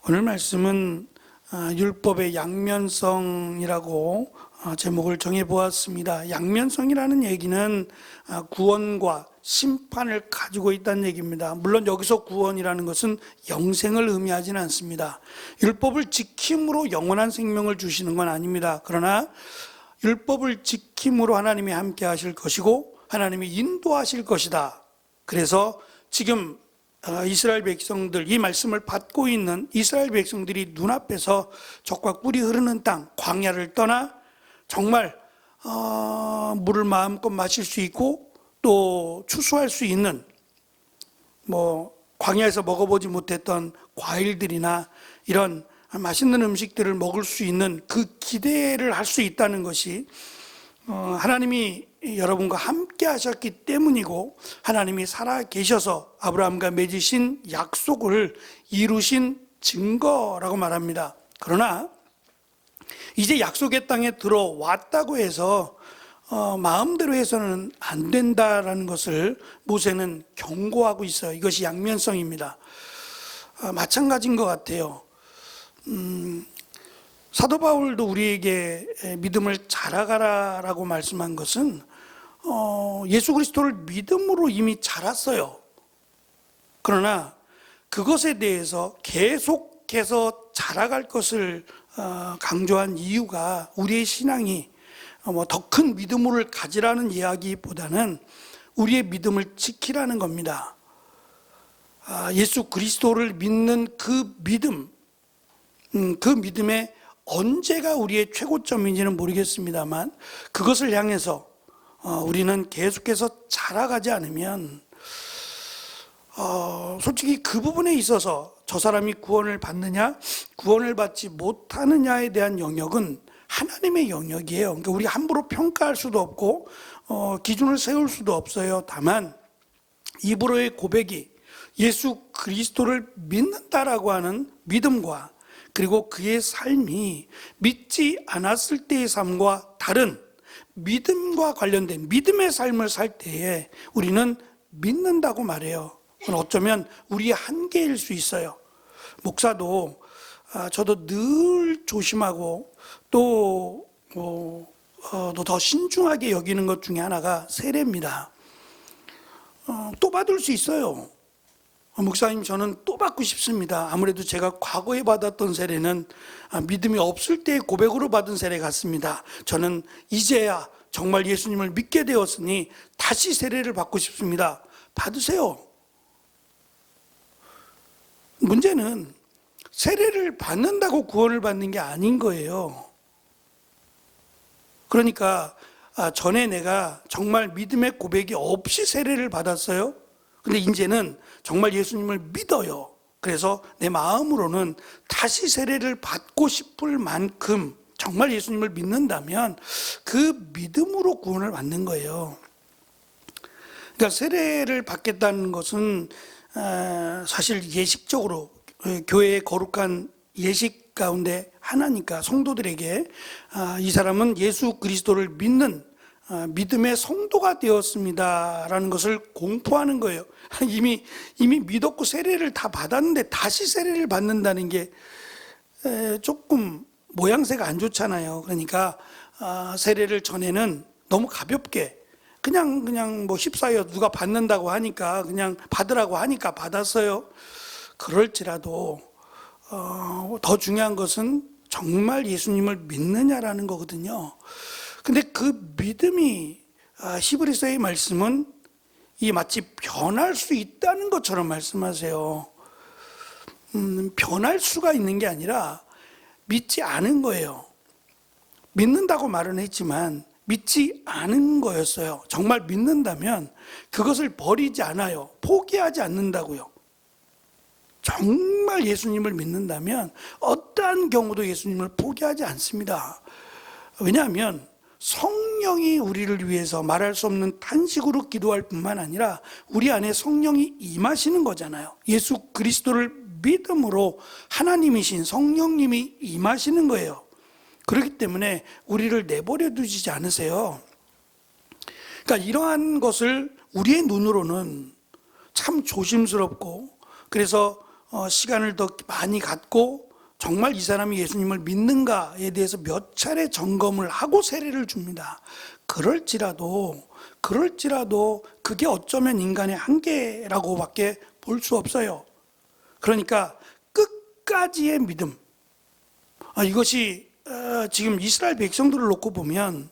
오늘 말씀은 율법의 양면성이라고 제목을 정해 보았습니다. 양면성이라는 얘기는 구원과 심판을 가지고 있다는 얘기입니다. 물론 여기서 구원이라는 것은 영생을 의미하지는 않습니다. 율법을 지킴으로 영원한 생명을 주시는 건 아닙니다. 그러나 율법을 지킴으로 하나님이 함께 하실 것이고 하나님이 인도하실 것이다. 그래서 지금 이스라엘 백성들, 이 말씀을 받고 있는 이스라엘 백성들이 눈앞에서 젖과 꿀이 흐르는 땅, 광야를 떠나 정말 물을 마음껏 마실 수 있고 또 추수할 수 있는 광야에서 먹어보지 못했던 과일들이나 이런 맛있는 음식들을 먹을 수 있는 그 기대를 할 수 있다는 것이 하나님이 여러분과 함께 하셨기 때문이고 하나님이 살아 계셔서 아브라함과 맺으신 약속을 이루신 증거라고 말합니다. 그러나 이제 약속의 땅에 들어왔다고 해서 마음대로 해서는 안 된다라는 것을 모세는 경고하고 있어요. 이것이 양면성입니다. 마찬가지인 것 같아요. 사도 바울도 우리에게 믿음을 자라가라라고 말씀한 것은 예수 그리스도를 믿음으로 이미 자랐어요. 그러나 그것에 대해서 계속해서 자라갈 것을 강조한 이유가 우리의 신앙이 더 큰 믿음을 가지라는 이야기보다는 우리의 믿음을 지키라는 겁니다. 예수 그리스도를 믿는 그 믿음, 그 믿음의 언제가 우리의 최고점인지는 모르겠습니다만 그것을 향해서 우리는 계속해서 자라가지 않으면 솔직히 그 부분에 있어서 저 사람이 구원을 받느냐 구원을 받지 못하느냐에 대한 영역은 하나님의 영역이에요. 그러니까 우리 함부로 평가할 수도 없고 기준을 세울 수도 없어요. 다만 입으로의 고백이 예수 그리스도를 믿는다라고 하는 믿음과 그리고 그의 삶이 믿지 않았을 때의 삶과 다른 믿음과 관련된 믿음의 삶을 살 때에 우리는 믿는다고 말해요. 그건 어쩌면 우리의 한계일 수 있어요. 목사도 저도 늘 조심하고 또 더 신중하게 여기는 것 중에 하나가 세례입니다. 또 받을 수 있어요. 목사님, 저는 또 받고 싶습니다. 아무래도 제가 과거에 받았던 세례는 믿음이 없을 때의 고백으로 받은 세례 같습니다. 저는 이제야 정말 예수님을 믿게 되었으니 다시 세례를 받고 싶습니다. 받으세요. 문제는 세례를 받는다고 구원을 받는 게 아닌 거예요. 그러니까 전에 내가 정말 믿음의 고백이 없이 세례를 받았어요. 근데 이제는 정말 예수님을 믿어요. 그래서 내 마음으로는 다시 세례를 받고 싶을 만큼 정말 예수님을 믿는다면 그 믿음으로 구원을 받는 거예요. 그러니까 세례를 받겠다는 것은 사실 예식적으로 교회의 거룩한 예식 가운데 하나니까 성도들에게 이 사람은 예수 그리스도를 믿는 믿음의 성도가 되었습니다라는 것을 공포하는 거예요. 이미 믿었고 세례를 다 받았는데 다시 세례를 받는다는 게 조금 모양새가 안 좋잖아요. 그러니까 세례를 전에는 너무 가볍게 그냥 휩싸여 누가 받는다고 하니까 그냥 받으라고 하니까 받았어요. 그럴지라도 더 중요한 것은 정말 예수님을 믿느냐라는 거거든요. 근데 그 믿음이 히브리서의 말씀은 이 마치 변할 수 있다는 것처럼 말씀하세요. 변할 수가 있는 게 아니라 믿지 않은 거예요. 믿는다고 말은 했지만 믿지 않은 거였어요. 정말 믿는다면 그것을 버리지 않아요. 포기하지 않는다고요. 정말 예수님을 믿는다면 어떠한 경우도 예수님을 포기하지 않습니다. 왜냐하면 성령이 우리를 위해서 말할 수 없는 탄식으로 기도할 뿐만 아니라 우리 안에 성령이 임하시는 거잖아요. 예수 그리스도를 믿음으로 하나님이신 성령님이 임하시는 거예요. 그렇기 때문에 우리를 내버려 두시지 않으세요. 그러니까 이러한 것을 우리의 눈으로는 참 조심스럽고 그래서 시간을 더 많이 갖고 정말 이 사람이 예수님을 믿는가에 대해서 몇 차례 점검을 하고 세례를 줍니다. 그럴지라도 그게 어쩌면 인간의 한계라고밖에 볼 수 없어요. 그러니까 끝까지의 믿음, 이것이 지금 이스라엘 백성들을 놓고 보면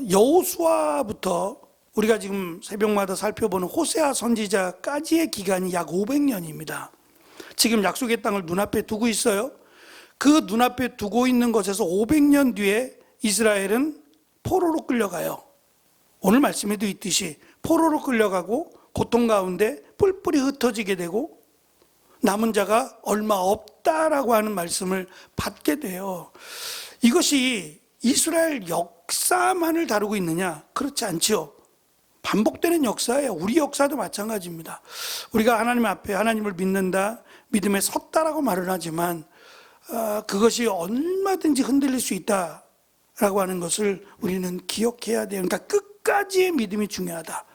여호수아부터 우리가 지금 새벽마다 살펴보는 호세아 선지자까지의 기간이 약 500년입니다. 지금 약속의 땅을 눈앞에 두고 있어요. 그 눈앞에 두고 있는 것에서 500년 뒤에 이스라엘은 포로로 끌려가요. 오늘 말씀에도 있듯이 포로로 끌려가고 고통 가운데 뿔뿔이 흩어지게 되고 남은 자가 얼마 없다라고 하는 말씀을 받게 돼요. 이것이 이스라엘 역사만을 다루고 있느냐? 그렇지 않죠. 반복되는 역사예요. 우리 역사도 마찬가지입니다. 우리가 하나님 앞에 하나님을 믿는다, 믿음에 섰다라고 말을 하지만 그것이 얼마든지 흔들릴 수 있다라고 하는 것을 우리는 기억해야 돼요. 그러니까 끝까지의 믿음이 중요하다.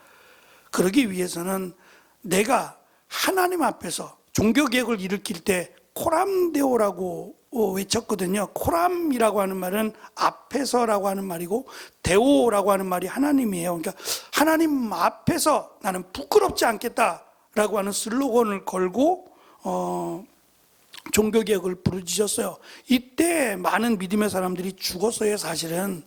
그러기 위해서는 내가 하나님 앞에서 종교개혁을 일으킬 때 코람데오라고 외쳤거든요. 코람이라고 하는 말은 앞에서라고 하는 말이고 데오라고 하는 말이 하나님이에요. 그러니까 하나님 앞에서 나는 부끄럽지 않겠다라고 하는 슬로건을 걸고 종교개혁을 부르짖었어요. 이때 많은 믿음의 사람들이 죽었어요. 사실은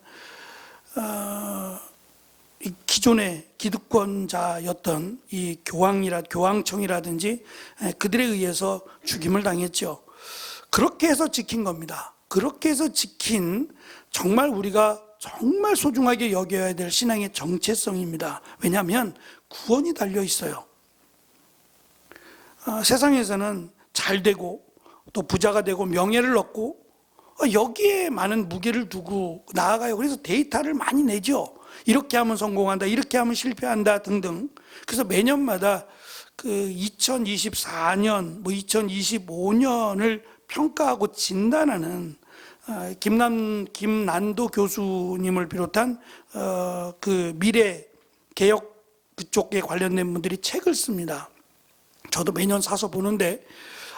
기존의 기득권자였던 이 교황청이라든지 그들에 의해서 죽임을 당했죠. 그렇게 해서 지킨 겁니다. 그렇게 해서 지킨 정말 우리가 정말 소중하게 여겨야 될 신앙의 정체성입니다. 왜냐하면 구원이 달려 있어요. 세상에서는 잘 되고 또 부자가 되고 명예를 얻고 여기에 많은 무게를 두고 나아가요. 그래서 데이터를 많이 내죠. 이렇게 하면 성공한다, 이렇게 하면 실패한다 등등. 그래서 매년마다 그 2024년, 2025년을 평가하고 진단하는 김난도 교수님을 비롯한 그 미래 개혁 그쪽에 관련된 분들이 책을 씁니다. 저도 매년 사서 보는데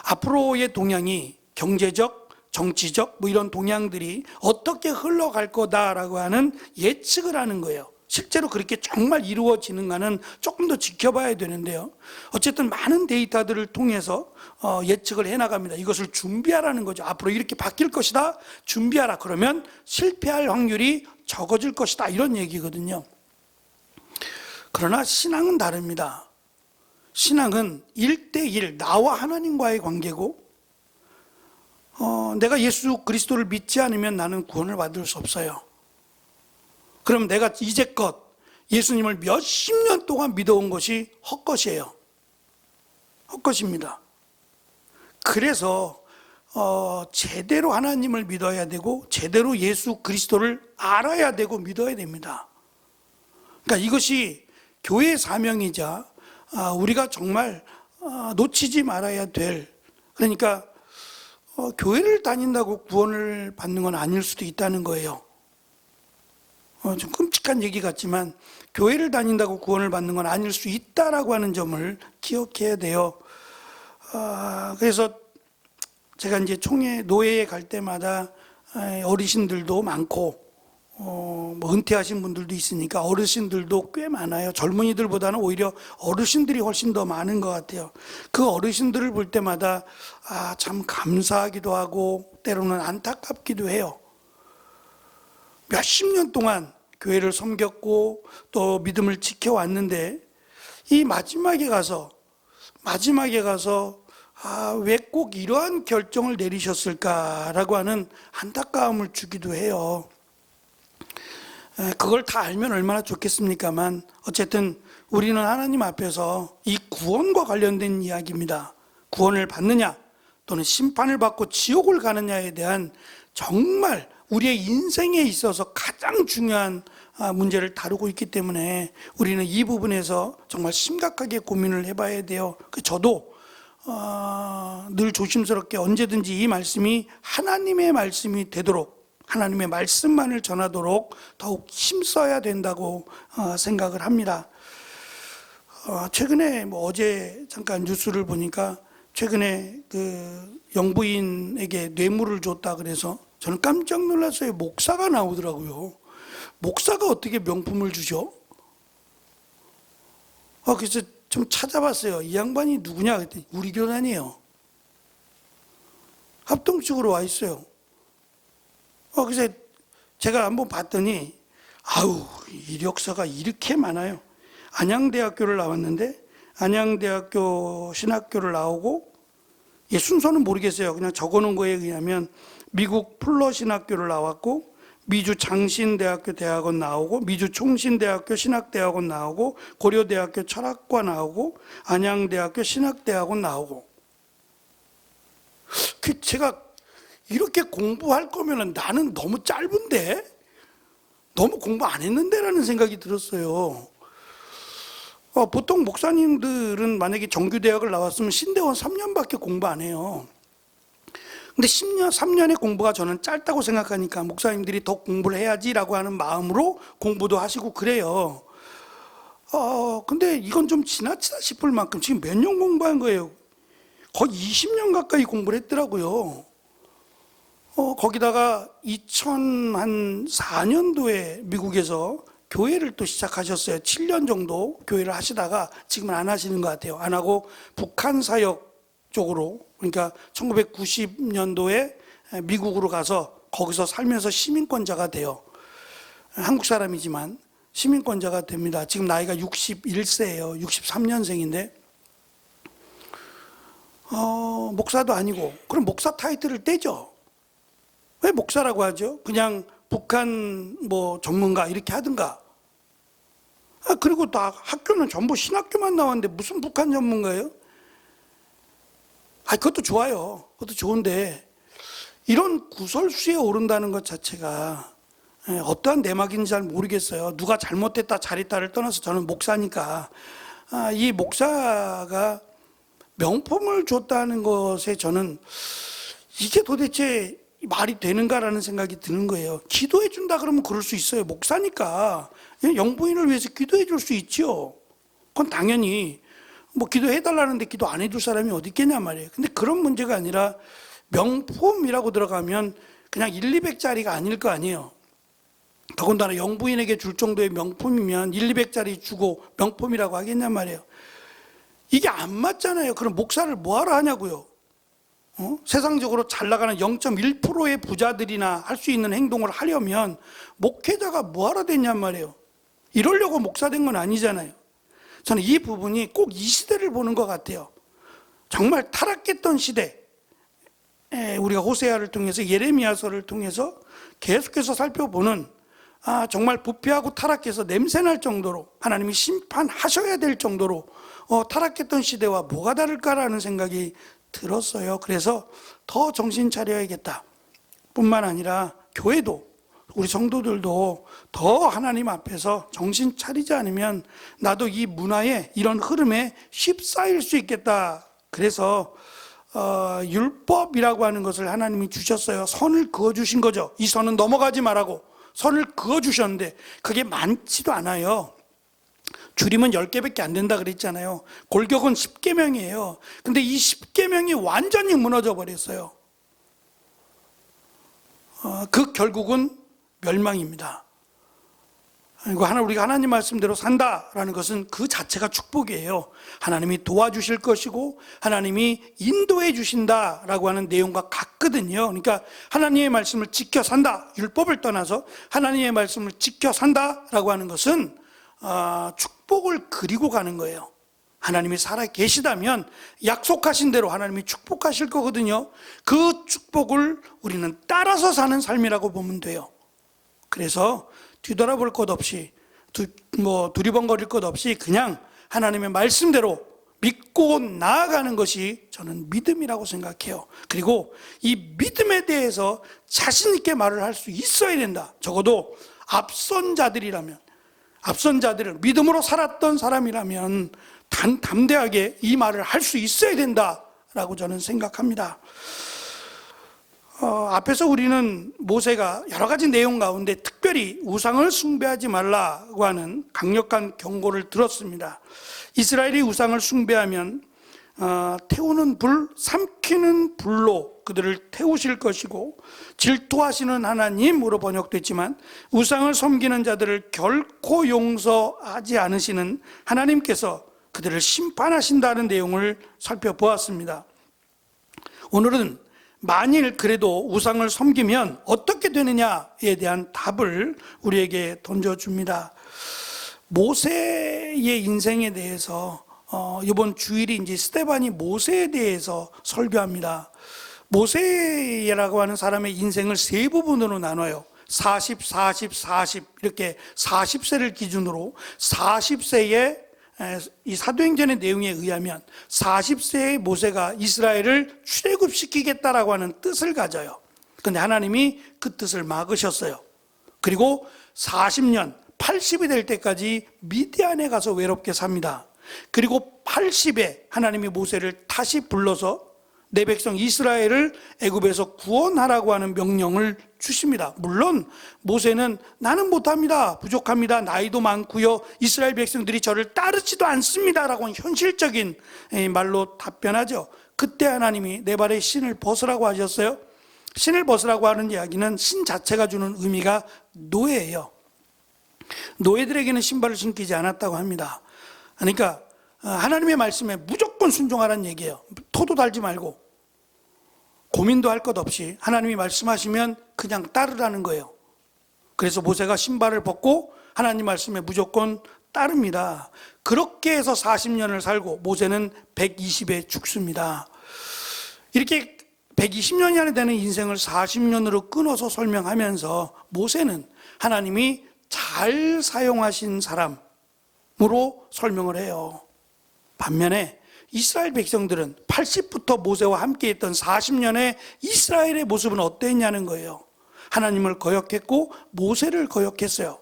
앞으로의 동향이 경제적, 정치적 이런 동향들이 어떻게 흘러갈 거다라고 하는 예측을 하는 거예요. 실제로 그렇게 정말 이루어지는가는 조금 더 지켜봐야 되는데요. 어쨌든 많은 데이터들을 통해서 예측을 해나갑니다. 이것을 준비하라는 거죠. 앞으로 이렇게 바뀔 것이다. 준비하라. 그러면 실패할 확률이 적어질 것이다. 이런 얘기거든요. 그러나 신앙은 다릅니다. 신앙은 1대1 나와 하나님과의 관계고 내가 예수 그리스도를 믿지 않으면 나는 구원을 받을 수 없어요. 그럼 내가 이제껏 예수님을 몇십 년 동안 믿어온 것이 헛것이에요. 헛것입니다. 그래서 제대로 하나님을 믿어야 되고 제대로 예수 그리스도를 알아야 되고 믿어야 됩니다. 그러니까 이것이 교회의 사명이자 우리가 정말 놓치지 말아야 될, 그러니까 교회를 다닌다고 구원을 받는 건 아닐 수도 있다는 거예요. 좀 끔찍한 얘기 같지만 교회를 다닌다고 구원을 받는 건 아닐 수 있다라고 하는 점을 기억해야 돼요. 그래서 제가 이제 노예에 갈 때마다 어르신들도 많고 은퇴하신 분들도 있으니까 어르신들도 꽤 많아요. 젊은이들보다는 오히려 어르신들이 훨씬 더 많은 것 같아요. 그 어르신들을 볼 때마다 참 감사하기도 하고 때로는 안타깝기도 해요. 몇십 년 동안 교회를 섬겼고 또 믿음을 지켜왔는데 이 마지막에 가서 왜 꼭 이러한 결정을 내리셨을까라고 하는 안타까움을 주기도 해요. 그걸 다 알면 얼마나 좋겠습니까만 어쨌든 우리는 하나님 앞에서 이 구원과 관련된 이야기입니다. 구원을 받느냐 또는 심판을 받고 지옥을 가느냐에 대한 정말 우리의 인생에 있어서 가장 중요한 문제를 다루고 있기 때문에 우리는 이 부분에서 정말 심각하게 고민을 해봐야 돼요. 저도 늘 조심스럽게 언제든지 이 말씀이 하나님의 말씀이 되도록 하나님의 말씀만을 전하도록 더욱 힘써야 된다고 생각을 합니다. 최근에 뭐 어제 잠깐 뉴스를 보니까 최근에 그 영부인에게 뇌물을 줬다 그래서 저는 깜짝 놀랐어요. 목사가 나오더라고요. 목사가 어떻게 명품을 주죠? 그래서 좀 찾아봤어요. 이 양반이 누구냐 그랬더니 우리 교단이에요. 합동측으로 와 있어요. 그래서 제가 한번 봤더니 아우 이력서가 이렇게 많아요. 안양대학교를 나왔는데 안양대학교 신학교를 나오고 순서는 모르겠어요. 그냥 적어놓은 거에 의하면 미국 풀러 신학교를 나왔고 미주 장신대학교 대학원 나오고 미주 총신대학교 신학대학원 나오고 고려대학교 철학과 나오고 안양대학교 신학대학원 나오고 제가 이렇게 공부할 거면 나는 너무 짧은데 너무 공부 안 했는데라는 생각이 들었어요. 보통 목사님들은 만약에 정규대학을 나왔으면 신대원 3년밖에 공부 안 해요. 근데 3년의 공부가 저는 짧다고 생각하니까 목사님들이 더 공부를 해야지라고 하는 마음으로 공부도 하시고 그래요. 근데 이건 좀 지나치다 싶을 만큼 지금 몇 년 공부한 거예요? 거의 20년 가까이 공부를 했더라고요. 거기다가 2004년도에 미국에서 교회를 또 시작하셨어요. 7년 정도 교회를 하시다가 지금은 안 하시는 것 같아요. 안 하고 북한 사역 쪽으로, 그러니까 1990년도에 미국으로 가서 거기서 살면서 시민권자가 돼요. 한국 사람이지만 시민권자가 됩니다. 지금 나이가 61세예요. 63년생인데 목사도 아니고 그럼 목사 타이틀을 떼죠. 왜 목사라고 하죠? 그냥 북한 뭐 전문가 이렇게 하든가. 그리고 다 학교는 전부 신학교만 나왔는데 무슨 북한 전문가예요? 그것도 좋아요. 그것도 좋은데 이런 구설수에 오른다는 것 자체가 어떠한 내막인지 잘 모르겠어요. 누가 잘못됐다 잘했다를 떠나서 저는 목사니까 이 목사가 명품을 줬다는 것에 저는 이게 도대체 말이 되는가라는 생각이 드는 거예요. 기도해 준다 그러면 그럴 수 있어요. 목사니까 영부인을 위해서 기도해 줄 수 있죠. 그건 당연히 뭐 기도해 달라는데 기도 안 해줄 사람이 어디 있겠냐 말이에요. 근데 그런 문제가 아니라 명품이라고 들어가면 그냥 1, 200짜리가 아닐 거 아니에요. 더군다나 영부인에게 줄 정도의 명품이면 1, 200짜리 주고 명품이라고 하겠냐 말이에요. 이게 안 맞잖아요. 그럼 목사를 뭐하러 하냐고요. 세상적으로 잘 나가는 0.1%의 부자들이나 할 수 있는 행동을 하려면 목회자가 뭐하러 됐냔 말이에요. 이러려고 목사 된 건 아니잖아요. 저는 이 부분이 꼭 이 시대를 보는 것 같아요. 정말 타락했던 시대, 우리가 호세아를 통해서 예레미야서를 통해서 계속해서 살펴보는 정말 부패하고 타락해서 냄새날 정도로 하나님이 심판하셔야 될 정도로 타락했던 시대와 뭐가 다를까라는 생각이 들었어요. 그래서 더 정신 차려야겠다 뿐만 아니라 교회도 우리 성도들도 더 하나님 앞에서 정신 차리지 않으면 나도 이 문화에 이런 흐름에 휩싸일 수 있겠다. 그래서 율법이라고 하는 것을 하나님이 주셨어요. 선을 그어주신 거죠. 이 선은 넘어가지 말라고 선을 그어주셨는데 그게 많지도 않아요. 줄이면 10개밖에 안 된다 그랬잖아요. 골격은 10계명이에요. 근데 이 10계명이 완전히 무너져 버렸어요. 그 결국은 멸망입니다. 우리가 하나님 말씀대로 산다라는 것은 그 자체가 축복이에요. 하나님이 도와주실 것이고 하나님이 인도해 주신다라고 하는 내용과 같거든요. 그러니까 하나님의 말씀을 지켜 산다, 율법을 떠나서 하나님의 말씀을 지켜 산다라고 하는 것은 축복을 그리고 가는 거예요. 하나님이 살아 계시다면 약속하신 대로 하나님이 축복하실 거거든요. 그 축복을 우리는 따라서 사는 삶이라고 보면 돼요. 그래서 뒤돌아볼 것 없이 두리번거릴 것 없이 그냥 하나님의 말씀대로 믿고 나아가는 것이 저는 믿음이라고 생각해요. 그리고 이 믿음에 대해서 자신 있게 말을 할 수 있어야 된다. 적어도 앞선 자들을 믿음으로 살았던 사람이라면 담대하게 이 말을 할 수 있어야 된다라고 저는 생각합니다. 앞에서 우리는 모세가 여러 가지 내용 가운데 특별히 우상을 숭배하지 말라고 하는 강력한 경고를 들었습니다. 이스라엘이 우상을 숭배하면 태우는 불, 삼키는 불로 그들을 태우실 것이고 질투하시는 하나님으로 번역됐지만 우상을 섬기는 자들을 결코 용서하지 않으시는 하나님께서 그들을 심판하신다는 내용을 살펴보았습니다. 오늘은 만일 그래도 우상을 섬기면 어떻게 되느냐에 대한 답을 우리에게 던져줍니다. 모세의 인생에 대해서 이번 주일이 이제 스데반이 모세에 대해서 설교합니다. 모세라고 하는 사람의 인생을 세 부분으로 나눠요. 40, 40, 40 이렇게 40세를 기준으로 40세에 이 사도행전의 내용에 의하면 40세의 모세가 이스라엘을 출애굽시키겠다라고 하는 뜻을 가져요. 그런데 하나님이 그 뜻을 막으셨어요. 그리고 40년, 80이 될 때까지 미디안에 가서 외롭게 삽니다. 그리고 80에 하나님이 모세를 다시 불러서 내 백성 이스라엘을 애굽에서 구원하라고 하는 명령을 주십니다. 물론 모세는 나는 못합니다, 부족합니다, 나이도 많고요, 이스라엘 백성들이 저를 따르지도 않습니다 라고 하는 현실적인 말로 답변하죠. 그때 하나님이 내 발에 신을 벗으라고 하셨어요. 신을 벗으라고 하는 이야기는 신 자체가 주는 의미가 노예예요. 노예들에게는 신발을 신기지 않았다고 합니다. 그러니까 하나님의 말씀에 무조건 순종하라는 얘기예요. 토도 달지 말고 고민도 할 것 없이 하나님이 말씀하시면 그냥 따르라는 거예요. 그래서 모세가 신발을 벗고 하나님 말씀에 무조건 따릅니다. 그렇게 해서 40년을 살고 모세는 120에 죽습니다. 이렇게 120년이 안에 되는 인생을 40년으로 끊어서 설명하면서 모세는 하나님이 잘 사용하신 사람으로 설명을 해요. 반면에 이스라엘 백성들은 80부터 모세와 함께 있던 40년의 이스라엘의 모습은 어땠냐는 거예요. 하나님을 거역했고 모세를 거역했어요.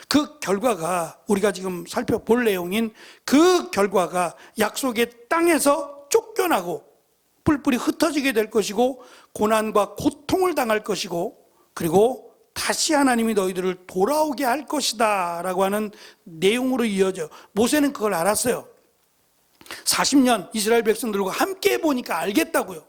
그 결과가 우리가 지금 살펴볼 내용인 그 결과가 약속의 땅에서 쫓겨나고 뿔뿔이 흩어지게 될 것이고 고난과 고통을 당할 것이고 그리고 다시 하나님이 너희들을 돌아오게 할 것이다 라고 하는 내용으로 이어져요. 모세는 그걸 알았어요. 40년 이스라엘 백성들과 함께 보니까 알겠다고요.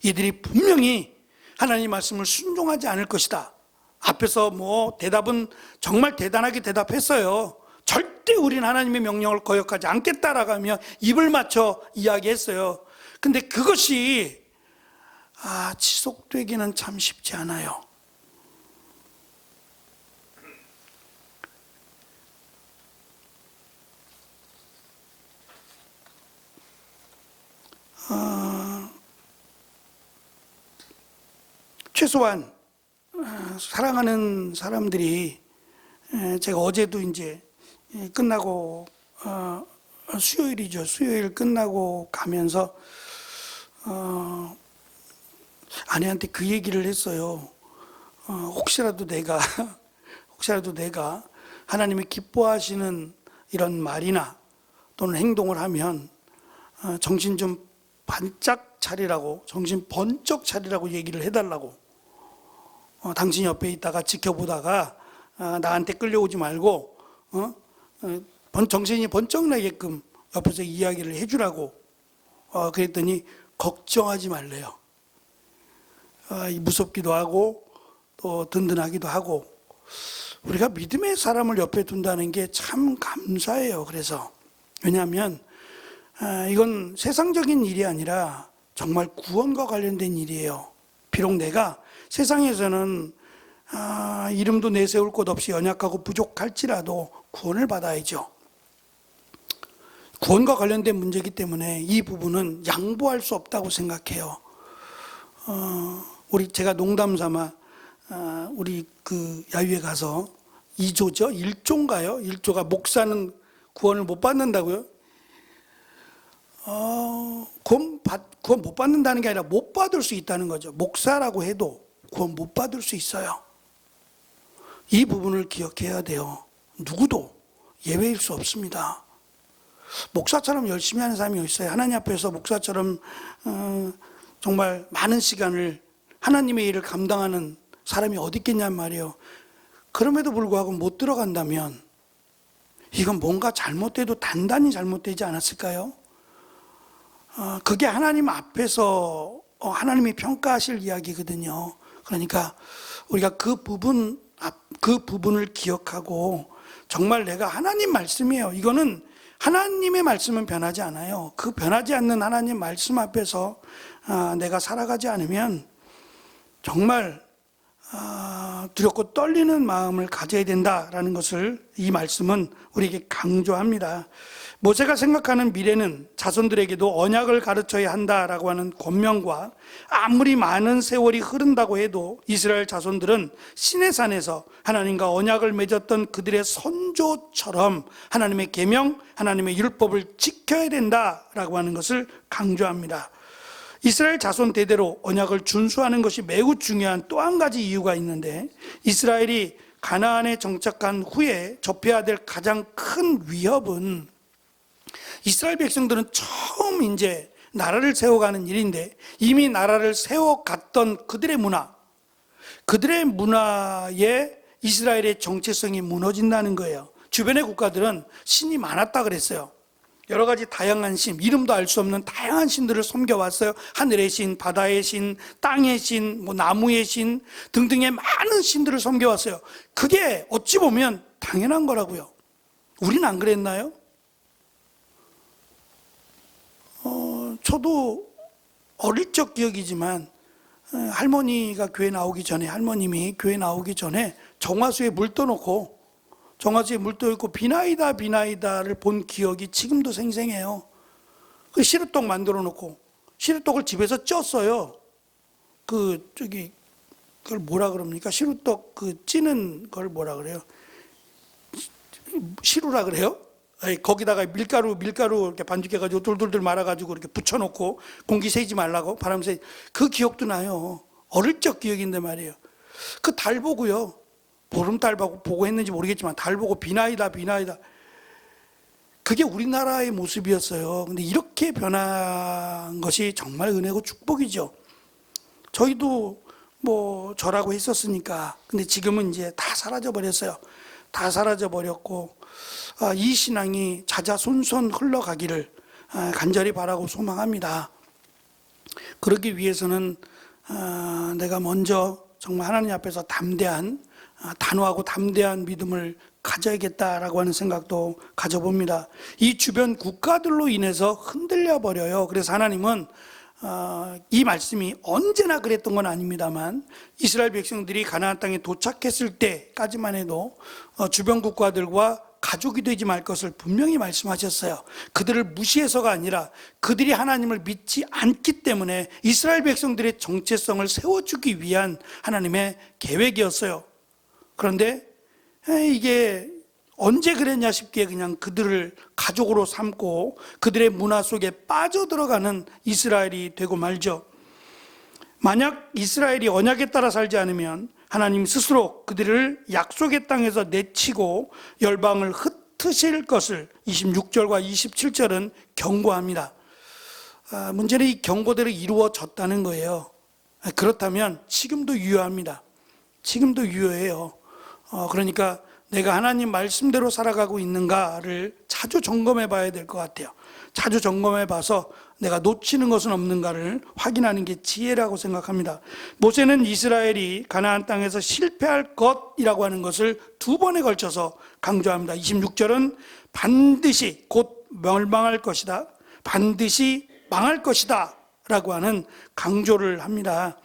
이들이 분명히 하나님 말씀을 순종하지 않을 것이다. 앞에서 대답은 정말 대단하게 대답했어요. 절대 우리는 하나님의 명령을 거역하지 않겠다라고 하며 입을 맞춰 이야기했어요. 근데 그것이 지속되기는 참 쉽지 않아요. 최소한 사랑하는 사람들이 제가 어제도 이제 끝나고 수요일이죠. 수요일 끝나고 가면서 아내한테 그 얘기를 했어요. 혹시라도 내가 하나님이 기뻐하시는 이런 말이나 또는 행동을 하면 정신 좀 반짝 차리라고, 정신 번쩍 차리라고 얘기를 해달라고. 당신 옆에 있다가 지켜보다가 나한테 끌려오지 말고 정신이 번쩍 나게끔 옆에서 이야기를 해주라고 그랬더니 걱정하지 말래요. 무섭기도 하고 또 든든하기도 하고 우리가 믿음의 사람을 옆에 둔다는 게 참 감사해요. 그래서 왜냐하면 이건 세상적인 일이 아니라 정말 구원과 관련된 일이에요. 비록 내가 세상에서는 이름도 내세울 곳 없이 연약하고 부족할지라도 구원을 받아야죠. 구원과 관련된 문제이기 때문에 이 부분은 양보할 수 없다고 생각해요. 제가 농담 삼아 우리 그 야유회 가서 2조죠? 1조인가요? 1조가 목사는 구원을 못 받는다고요? 구원 못 받는다는 게 아니라 못 받을 수 있다는 거죠. 목사라고 해도 구원 못 받을 수 있어요. 이 부분을 기억해야 돼요. 누구도 예외일 수 없습니다. 목사처럼 열심히 하는 사람이 있어요. 하나님 앞에서 목사처럼 정말 많은 시간을 하나님의 일을 감당하는 사람이 어디 있겠냔 말이에요. 그럼에도 불구하고 못 들어간다면 이건 뭔가 잘못돼도 단단히 잘못되지 않았을까요? 그게 하나님 앞에서 하나님이 평가하실 이야기거든요. 그러니까 우리가 그 부분을 기억하고 정말 내가 하나님 말씀이에요. 이거는 하나님의 말씀은 변하지 않아요. 그 변하지 않는 하나님 말씀 앞에서 내가 살아가지 않으면 정말 두렵고 떨리는 마음을 가져야 된다라는 것을 이 말씀은 우리에게 강조합니다. 모세가 생각하는 미래는 자손들에게도 언약을 가르쳐야 한다라고 하는 권면과 아무리 많은 세월이 흐른다고 해도 이스라엘 자손들은 시내산에서 하나님과 언약을 맺었던 그들의 선조처럼 하나님의 계명, 하나님의 율법을 지켜야 된다라고 하는 것을 강조합니다. 이스라엘 자손 대대로 언약을 준수하는 것이 매우 중요한 또 한 가지 이유가 있는데, 이스라엘이 가나안에 정착한 후에 접해야 될 가장 큰 위협은 이스라엘 백성들은 처음 이제 나라를 세워가는 일인데 이미 나라를 세워갔던 그들의 문화에 이스라엘의 정체성이 무너진다는 거예요. 주변의 국가들은 신이 많았다 그랬어요. 여러 가지 다양한 신, 이름도 알 수 없는 다양한 신들을 섬겨왔어요. 하늘의 신, 바다의 신, 땅의 신, 나무의 신 등등의 많은 신들을 섬겨왔어요. 그게 어찌 보면 당연한 거라고요. 우리는 안 그랬나요? 저도 어릴 적 기억이지만 할머니가 교회 나오기 전에, 할머님이 교회 나오기 전에 정화수에 물 떠놓고 정화수에 물 떠있고 비나이다를 본 기억이 지금도 생생해요. 그 시루떡 만들어 놓고 시루떡을 집에서 쪘어요. 그걸 뭐라 그럽니까? 시루떡 찌는 걸 뭐라 그래요? 시루라 그래요? 거기다가 밀가루 이렇게 반죽해가지고 돌돌돌 말아가지고 이렇게 붙여놓고 공기 새지 말라고 바람 새. 그 기억도 나요. 어릴 적 기억인데 말이에요. 그 달 보고요. 보름달 보고 했는지 모르겠지만 달 보고 비나이다. 그게 우리나라의 모습이었어요. 근데 이렇게 변한 것이 정말 은혜고 축복이죠. 저희도 저라고 했었으니까. 근데 지금은 이제 다 사라져 버렸어요. 다 사라져 버렸고 이 신앙이 자자손손 흘러가기를 간절히 바라고 소망합니다. 그러기 위해서는 내가 먼저 정말 하나님 앞에서 단호하고 담대한 믿음을 가져야겠다라고 하는 생각도 가져봅니다. 이 주변 국가들로 인해서 흔들려 버려요. 그래서 하나님은 이 말씀이 언제나 그랬던 건 아닙니다만 이스라엘 백성들이 가나안 땅에 도착했을 때까지만 해도 주변 국가들과 가족이 되지 말 것을 분명히 말씀하셨어요. 그들을 무시해서가 아니라 그들이 하나님을 믿지 않기 때문에 이스라엘 백성들의 정체성을 세워주기 위한 하나님의 계획이었어요. 그런데 이게 언제 그랬냐 싶게 그냥 그들을 가족으로 삼고 그들의 문화 속에 빠져들어가는 이스라엘이 되고 말죠. 만약 이스라엘이 언약에 따라 살지 않으면 하나님 스스로 그들을 약속의 땅에서 내치고 열방을 흩으실 것을 26절과 27절은 경고합니다. 문제는 이 경고대로 이루어졌다는 거예요. 그렇다면 지금도 유효합니다. 지금도 유효해요. 그러니까 내가 하나님 말씀대로 살아가고 있는가를 자주 점검해 봐야 될 것 같아요. 자주 점검해 봐서 내가 놓치는 것은 없는가를 확인하는 게 지혜라고 생각합니다. 모세는 이스라엘이 가나안 땅에서 실패할 것이라고 하는 것을 두 번에 걸쳐서 강조합니다. 26절은 반드시 곧 멸망할 것이다, 반드시 망할 것이다 라고 하는 강조를 합니다.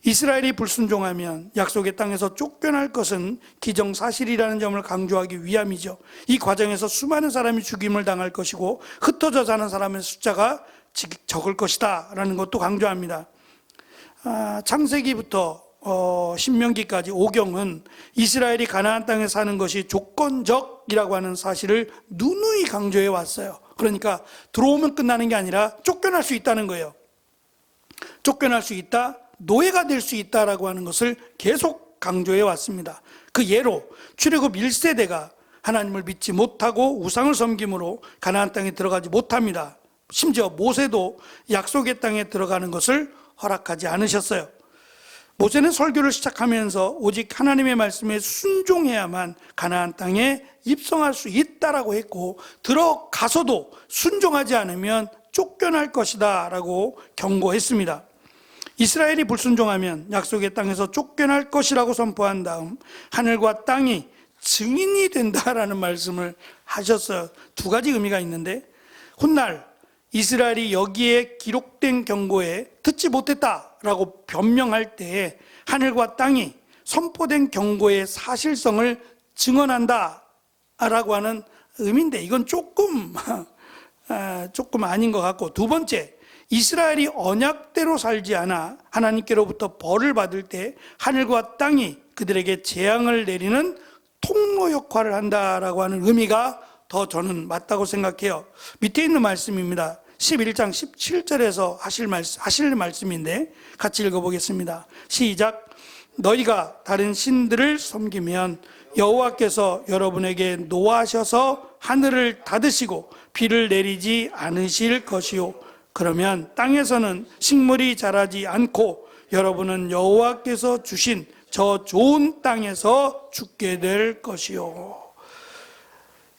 이스라엘이 불순종하면 약속의 땅에서 쫓겨날 것은 기정사실이라는 점을 강조하기 위함이죠. 이 과정에서 수많은 사람이 죽임을 당할 것이고 흩어져 사는 사람의 숫자가 적을 것이다 라는 것도 강조합니다. 창세기부터 신명기까지 오경은 이스라엘이 가나안 땅에 사는 것이 조건적이라고 하는 사실을 누누이 강조해 왔어요. 그러니까 들어오면 끝나는 게 아니라 쫓겨날 수 있다는 거예요. 쫓겨날 수 있다, 노예가 될 수 있다라고 하는 것을 계속 강조해 왔습니다. 그 예로 출애굽 1세대가 하나님을 믿지 못하고 우상을 섬김으로 가나안 땅에 들어가지 못합니다. 심지어 모세도 약속의 땅에 들어가는 것을 허락하지 않으셨어요. 모세는 설교를 시작하면서 오직 하나님의 말씀에 순종해야만 가나안 땅에 입성할 수 있다라고 했고, 들어가서도 순종하지 않으면 쫓겨날 것이다 라고 경고했습니다. 이스라엘이 불순종하면 약속의 땅에서 쫓겨날 것이라고 선포한 다음 하늘과 땅이 증인이 된다라는 말씀을 하셨어요. 두 가지 의미가 있는데, 훗날 이스라엘이 여기에 기록된 경고에 듣지 못했다라고 변명할 때에 하늘과 땅이 선포된 경고의 사실성을 증언한다라고 하는 의미인데, 이건 조금 아닌 것 같고, 두 번째, 이스라엘이 언약대로 살지 않아 하나님께로부터 벌을 받을 때 하늘과 땅이 그들에게 재앙을 내리는 통로 역할을 한다라고 하는 의미가 더 저는 맞다고 생각해요. 밑에 있는 말씀입니다. 11장 17절에서 하실 말씀인데 같이 읽어보겠습니다. 시작. 너희가 다른 신들을 섬기면 여호와께서 여러분에게 노하셔서 하늘을 닫으시고 비를 내리지 않으실 것이요, 그러면 땅에서는 식물이 자라지 않고 여러분은 여호와께서 주신 저 좋은 땅에서 죽게 될 것이요.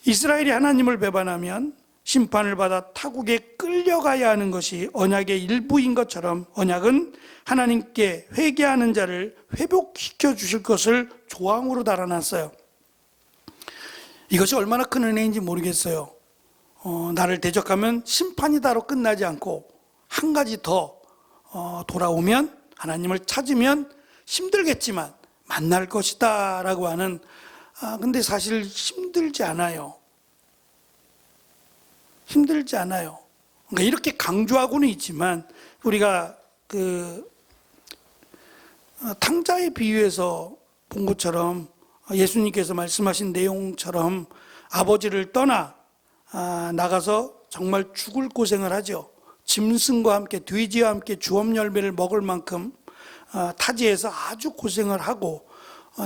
이스라엘이 하나님을 배반하면 심판을 받아 타국에 끌려가야 하는 것이 언약의 일부인 것처럼, 언약은 하나님께 회개하는 자를 회복시켜 주실 것을 조항으로 달아놨어요. 이것이 얼마나 큰 은혜인지 모르겠어요. 나를 대적하면 심판이다로 끝나지 않고 한 가지 더 돌아오면, 하나님을 찾으면 힘들겠지만 만날 것이다 라고 하는, 근데 사실 힘들지 않아요. 그러니까 이렇게 강조하고는 있지만, 우리가 탕자의 비유에서 본 것처럼, 예수님께서 말씀하신 내용처럼 아버지를 떠나 나가서 정말 죽을 고생을 하죠. 짐승과 함께, 돼지와 함께 주업 열매를 먹을 만큼 타지에서 아주 고생을 하고,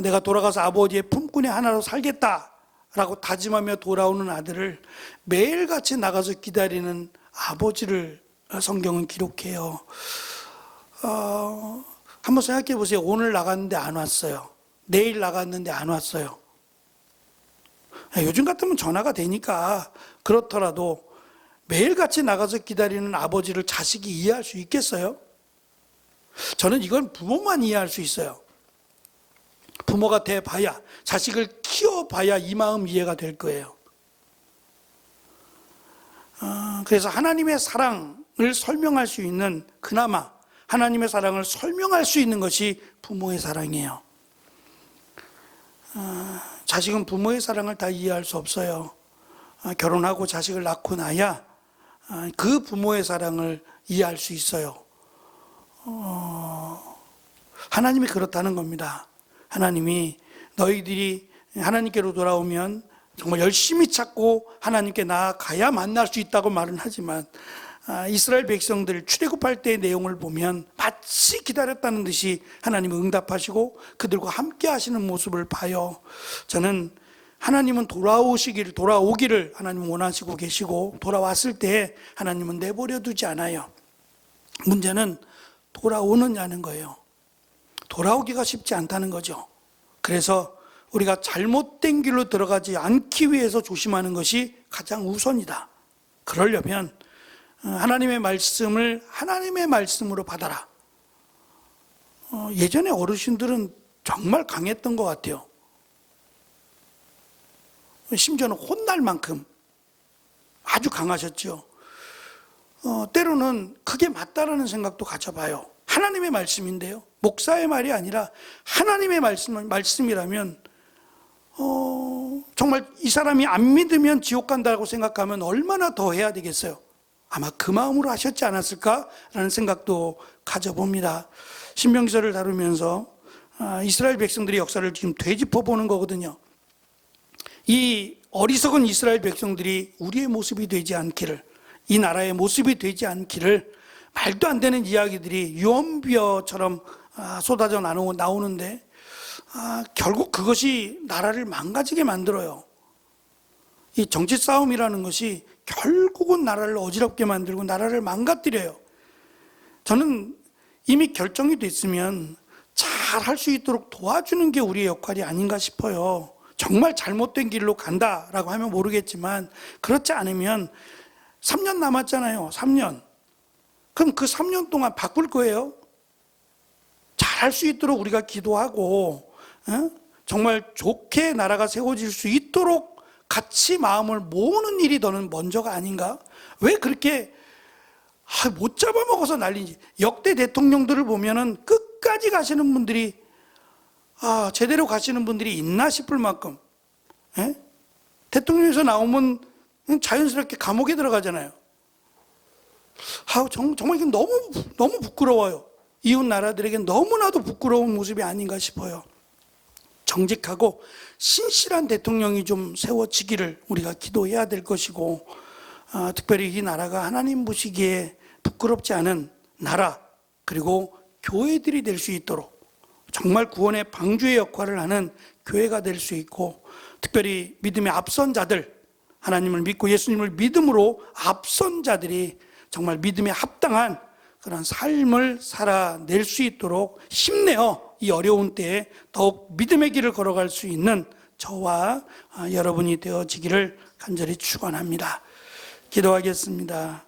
내가 돌아가서 아버지의 품꾼의 하나로 살겠다라고 다짐하며 돌아오는 아들을 매일같이 나가서 기다리는 아버지를 성경은 기록해요. 한번 생각해 보세요. 오늘 나갔는데 안 왔어요. 내일 나갔는데 안 왔어요. 요즘 같으면 전화가 되니까 그렇더라도 매일같이 나가서 기다리는 아버지를 자식이 이해할 수 있겠어요? 저는 이건 부모만 이해할 수 있어요. 부모가 돼봐야, 자식을 키워봐야 이 마음 이해가 될 거예요. 그래서 하나님의 사랑을 설명할 수 있는, 그나마 하나님의 사랑을 설명할 수 있는 것이 부모의 사랑이에요. 자식은 부모의 사랑을 다 이해할 수 없어요. 결혼하고 자식을 낳고 나야 그 부모의 사랑을 이해할 수 있어요. 하나님이 그렇다는 겁니다. 하나님이 너희들이 하나님께로 돌아오면 정말 열심히 찾고 하나님께 나아가야 만날 수 있다고 말은 하지만, 이스라엘 백성들 출애굽할 때의 내용을 보면 마치 기다렸다는 듯이 하나님은 응답하시고 그들과 함께 하시는 모습을 봐요. 저는 하나님은 돌아오기를 하나님은 원하시고 계시고, 돌아왔을 때 하나님은 내버려 두지 않아요. 문제는 돌아오느냐는 거예요. 돌아오기가 쉽지 않다는 거죠. 그래서 우리가 잘못된 길로 들어가지 않기 위해서 조심하는 것이 가장 우선이다. 그러려면 하나님의 말씀을 하나님의 말씀으로 받아라. 예전에 어르신들은 정말 강했던 것 같아요. 심지어는 혼날 만큼 아주 강하셨죠. 때로는 그게 맞다라는 생각도 가져봐요. 하나님의 말씀인데요, 목사의 말이 아니라 하나님의 말씀이라면 정말 이 사람이 안 믿으면 지옥 간다고 생각하면 얼마나 더 해야 되겠어요. 아마 그 마음으로 하셨지 않았을까라는 생각도 가져봅니다. 신명기서를 다루면서 이스라엘 백성들의 역사를 지금 되짚어 보는 거거든요. 이 어리석은 이스라엘 백성들이 우리의 모습이 되지 않기를, 이 나라의 모습이 되지 않기를, 말도 안 되는 이야기들이 유언비어처럼 쏟아져 나오는데 결국 그것이 나라를 망가지게 만들어요. 이 정치 싸움이라는 것이 결국은 나라를 어지럽게 만들고 나라를 망가뜨려요. 저는 이미 결정이 됐으면 잘 할 수 있도록 도와주는 게 우리의 역할이 아닌가 싶어요. 정말 잘못된 길로 간다라고 하면 모르겠지만 그렇지 않으면 3년 남았잖아요. 3년. 그럼 그 3년 동안 바꿀 거예요. 잘할 수 있도록 우리가 기도하고 정말 좋게 나라가 세워질 수 있도록 같이 마음을 모으는 일이 더는 먼저가 아닌가? 왜 그렇게 못 잡아먹어서 난리지. 역대 대통령들을 보면은 끝까지 가시는 분들이 제대로 가시는 분들이 있나 싶을 만큼 대통령에서 나오면 자연스럽게 감옥에 들어가잖아요. 정말 이건 너무 부끄러워요. 이웃 나라들에게 너무나도 부끄러운 모습이 아닌가 싶어요. 정직하고 신실한 대통령이 좀 세워지기를 우리가 기도해야 될 것이고, 특별히 이 나라가 하나님 보시기에 부끄럽지 않은 나라, 그리고 교회들이 될 수 있도록 정말 구원의 방주의 역할을 하는 교회가 될 수 있고, 특별히 믿음의 앞선 자들, 하나님을 믿고 예수님을 믿음으로 앞선 자들이 정말 믿음에 합당한 그런 삶을 살아낼 수 있도록 힘내어 이 어려운 때에 더욱 믿음의 길을 걸어갈 수 있는 저와 여러분이 되어지기를 간절히 축원합니다. 기도하겠습니다.